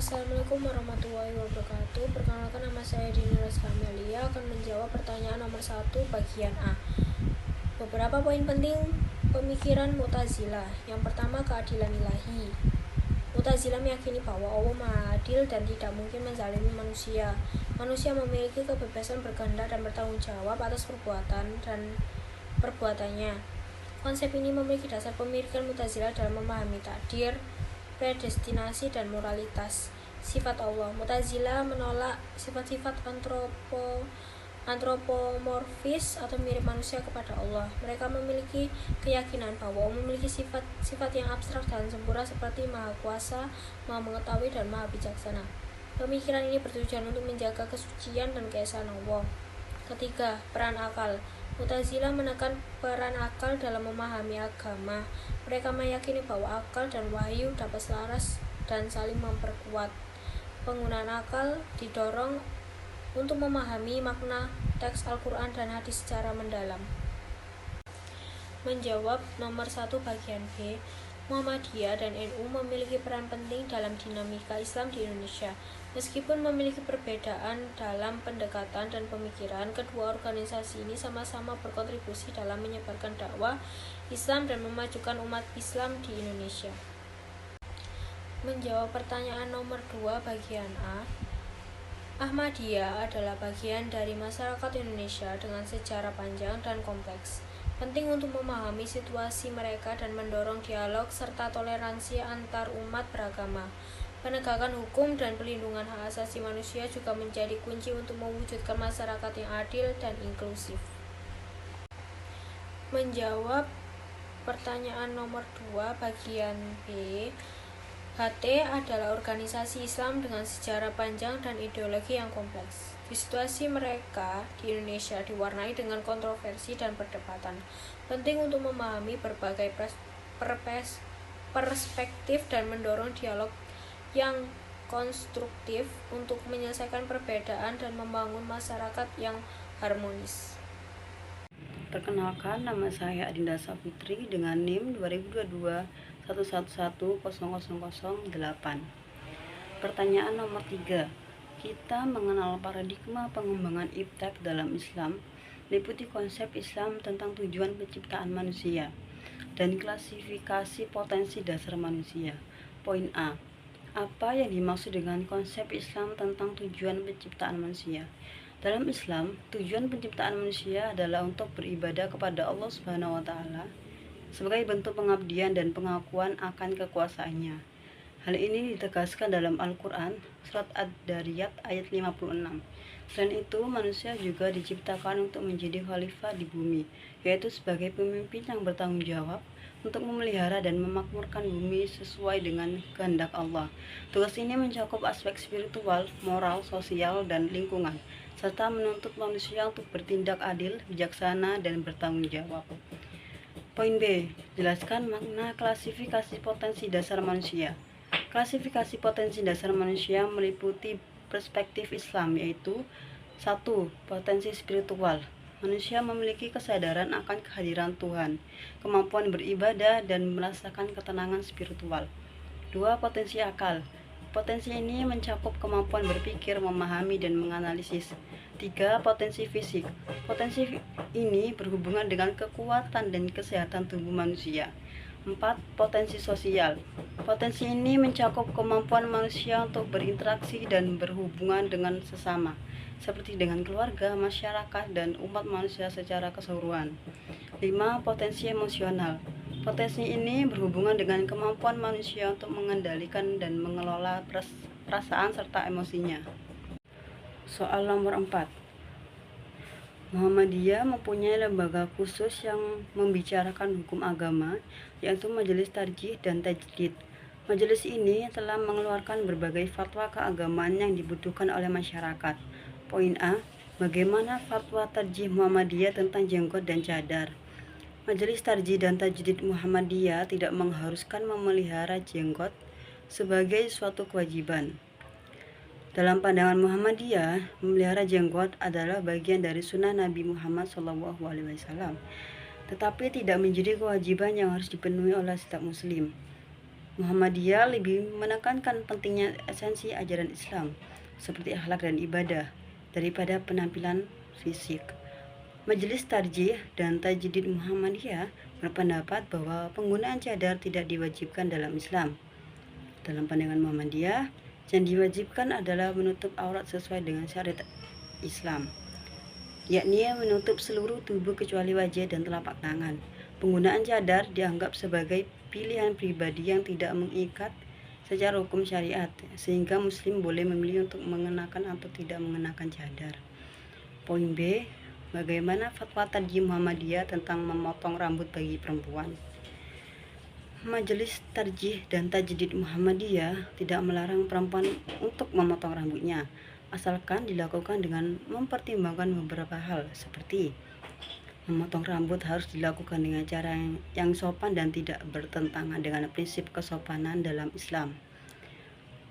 Assalamualaikum warahmatullahi wabarakatuh. Perkenalkan, nama saya Dini Kamelia akan menjawab pertanyaan nomor 1 bagian A. Beberapa poin penting pemikiran Mu'tazilah. Yang pertama, keadilan ilahi. Mu'tazilah meyakini bahwa Allah Maha Adil dan tidak mungkin menzalimi manusia. Manusia memiliki kebebasan berkehendak dan bertanggung jawab atas perbuatan dan perbuatannya. Konsep ini memiliki dasar pemikiran Mu'tazilah dalam memahami takdir, predestinasi, dan moralitas sifat Allah. Mu'tazilah menolak sifat-sifat antropomorfis atau mirip manusia kepada Allah. Mereka memiliki keyakinan bahwa Allah memiliki sifat-sifat yang abstrak dan sempurna seperti Maha Kuasa, Maha Mengetahui, dan Maha Bijaksana. Pemikiran ini bertujuan untuk menjaga kesucian dan keesaan Allah. Ketiga, peran akal. Mu'tazilah menekan peran akal dalam memahami agama. Mereka meyakini bahwa akal dan wahyu dapat selaras dan saling memperkuat. Penggunaan akal didorong untuk memahami makna teks Al-Quran dan hadis secara mendalam. Menjawab nomor 1 bagian B, Muhammadiyah dan NU memiliki peran penting dalam dinamika Islam di Indonesia. Meskipun memiliki perbedaan dalam pendekatan dan pemikiran, kedua organisasi ini sama-sama berkontribusi dalam menyebarkan dakwah Islam dan memajukan umat Islam di Indonesia. Menjawab pertanyaan nomor 2 bagian A, Ahmadiyah adalah bagian dari masyarakat Indonesia dengan sejarah panjang dan kompleks. Penting untuk memahami situasi mereka dan mendorong dialog serta toleransi antar umat beragama. Penegakan hukum dan pelindungan hak asasi manusia juga menjadi kunci untuk mewujudkan masyarakat yang adil dan inklusif. Menjawab pertanyaan nomor 2 bagian B, HT adalah organisasi Islam dengan sejarah panjang dan ideologi yang kompleks. Di situasi mereka di Indonesia diwarnai dengan kontroversi dan perdebatan. Penting untuk memahami berbagai perspektif dan mendorong dialog yang konstruktif untuk menyelesaikan perbedaan dan membangun masyarakat yang harmonis. Perkenalkan, nama saya Adinda Saputri dengan NIM 202211100008. Pertanyaan nomor 3. Kita mengenal paradigma pengembangan iptek dalam Islam, meliputi konsep Islam tentang tujuan penciptaan manusia dan klasifikasi potensi dasar manusia. Poin A. Apa yang dimaksud dengan konsep Islam tentang tujuan penciptaan manusia? Dalam Islam, tujuan penciptaan manusia adalah untuk beribadah kepada Allah Subhanahu wa Ta'ala sebagai bentuk pengabdian dan pengakuan akan kekuasaannya. Hal ini ditegaskan dalam Al-Quran, Surat Ad-Dariyat ayat 56. Selain itu, manusia juga diciptakan untuk menjadi khalifah di bumi, yaitu sebagai pemimpin yang bertanggung jawab untuk memelihara dan memakmurkan bumi sesuai dengan kehendak Allah. Tugas ini mencakup aspek spiritual, moral, sosial, dan lingkungan, serta menuntut manusia untuk bertindak adil, bijaksana, dan bertanggung jawab. Poin B. Jelaskan makna klasifikasi potensi dasar manusia. Klasifikasi potensi dasar manusia meliputi perspektif Islam, yaitu 1. Potensi spiritual. Manusia memiliki kesadaran akan kehadiran Tuhan, kemampuan beribadah, dan merasakan ketenangan spiritual. 2. Potensi akal. Potensi ini mencakup kemampuan berpikir, memahami, dan menganalisis. 3. Potensi fisik. Potensi ini berhubungan dengan kekuatan dan kesehatan tubuh manusia. 4. Potensi sosial. Potensi ini mencakup kemampuan manusia untuk berinteraksi dan berhubungan dengan sesama, seperti dengan keluarga, masyarakat, dan umat manusia secara keseluruhan. 5. Potensi emosional. Potensi ini berhubungan dengan kemampuan manusia untuk mengendalikan dan mengelola perasaan serta emosinya. Soal nomor 4. Muhammadiyah mempunyai lembaga khusus yang membicarakan hukum agama, yaitu Majelis Tarjih dan Tajdid. Majelis ini telah mengeluarkan berbagai fatwa keagamaan yang dibutuhkan oleh masyarakat. Poin A. Bagaimana fatwa Tarjih Muhammadiyah tentang jenggot dan cadar? Majelis Tarjih dan Tajdid Muhammadiyah tidak mengharuskan memelihara jenggot sebagai suatu kewajiban. Dalam pandangan Muhammadiyah, memelihara jenggot adalah bagian dari sunnah Nabi Muhammad SAW, tetapi tidak menjadi kewajiban yang harus dipenuhi oleh setiap muslim. Muhammadiyah lebih menekankan pentingnya esensi ajaran Islam seperti akhlak dan ibadah daripada penampilan fisik. Majelis Tarjih dan Tajdid Muhammadiyah berpendapat bahwa penggunaan cadar tidak diwajibkan dalam Islam. Dalam pandangan Muhammadiyah, yang diwajibkan adalah menutup aurat sesuai dengan syariat Islam, yakni menutup seluruh tubuh kecuali wajah dan telapak tangan. Penggunaan cadar dianggap sebagai pilihan pribadi yang tidak mengikat secara hukum syariat, sehingga muslim boleh memilih untuk mengenakan atau tidak mengenakan cadar. Poin B, bagaimana fatwa Tarjih Muhammadiyah tentang memotong rambut bagi perempuan? Majelis Tarjih dan Tajdid Muhammadiyah tidak melarang perempuan untuk memotong rambutnya, asalkan dilakukan dengan mempertimbangkan beberapa hal seperti memotong rambut harus dilakukan dengan cara yang sopan dan tidak bertentangan dengan prinsip kesopanan dalam Islam.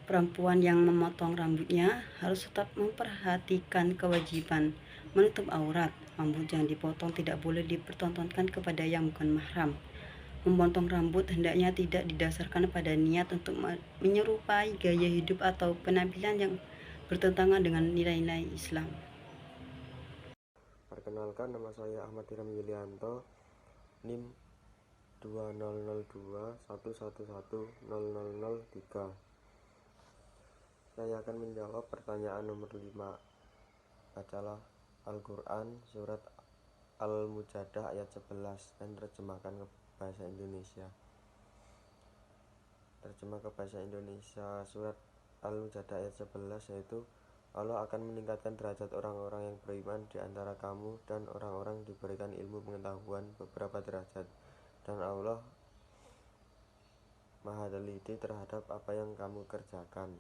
Perempuan yang memotong rambutnya harus tetap memperhatikan kewajiban menutup aurat. Rambut yang dipotong tidak boleh dipertontonkan kepada yang bukan mahram. Memotong rambut hendaknya tidak didasarkan pada niat untuk menyerupai gaya hidup atau penampilan yang bertentangan dengan nilai-nilai Islam. Perkenalkan, nama saya Ahmad Hiram Yulianto, NIM 200211100003. Saya akan menjawab pertanyaan nomor 5. Bacalah Al-Quran surat Al-Mujadah ayat 11 dan terjemahkan ke bahasa Indonesia. Terjemah ke bahasa Indonesia surat Al-Mujadah ayat 11 yaitu Allah akan meningkatkan derajat orang-orang yang beriman di antara kamu dan orang-orang diberikan ilmu pengetahuan beberapa derajat, dan Allah Maha teliti terhadap apa yang kamu kerjakan.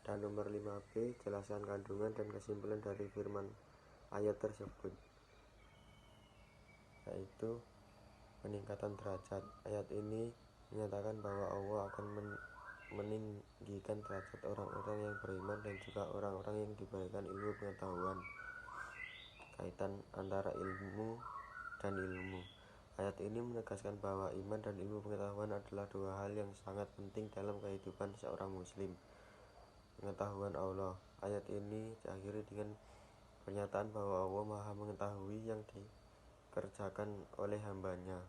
Dan nomor 5B, jelaskan kandungan dan kesimpulan dari firman ayat tersebut, yaitu peningkatan derajat. Ayat ini menyatakan bahwa Allah akan meninggikan derajat orang-orang yang beriman dan juga orang-orang yang diberikan ilmu pengetahuan. Kaitan antara ilmu dan ilmu. Ayat ini menegaskan bahwa iman dan ilmu pengetahuan adalah dua hal yang sangat penting dalam kehidupan seorang muslim. Pengetahuan Allah. Ayat ini diakhiri dengan pernyataan bahwa Allah Maha mengetahui yang dikerjakan oleh hambanya.